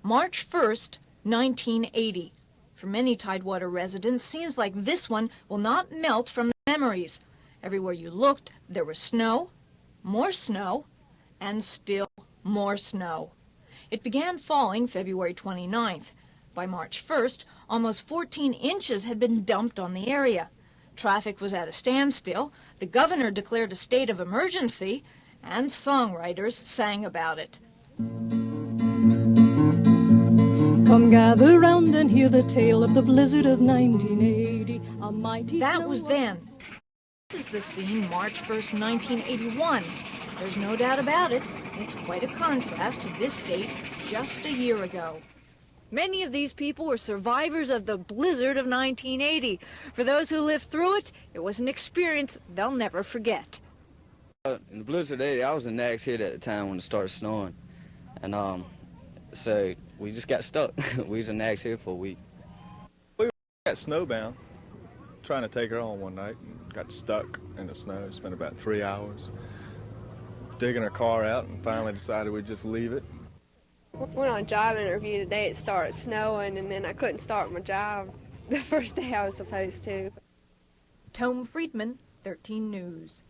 March 1st, 1980. For many Tidewater residents, scenes like this one will not melt from the memories. Everywhere you looked, there was snow, and still more snow. It began falling February 29th. By March 1st, almost 14 inches had been dumped on the area. Traffic was at a standstill, the governor declared a state of emergency, and songwriters sang about it. Come gather round and hear the tale of the blizzard of 1980. A mighty That was then. This is the scene March 1st, 1981. There's no doubt about it. It's quite a contrast to this date just a year ago. Many of these people were survivors of the blizzard of 1980. For those who lived through it, it was an experience they'll never forget. In the blizzard 80, I was in Nags Head at the time when it started snowing. And so we just got stuck. We was in Nags Head for a week. We got snowbound, trying to take her home one night, and got stuck in the snow. Spent about 3 hours digging her car out, and finally decided we'd just leave it. Went on a job interview today. It started snowing, and then I couldn't start my job the first day I was supposed to. Tome Friedman, 13 News.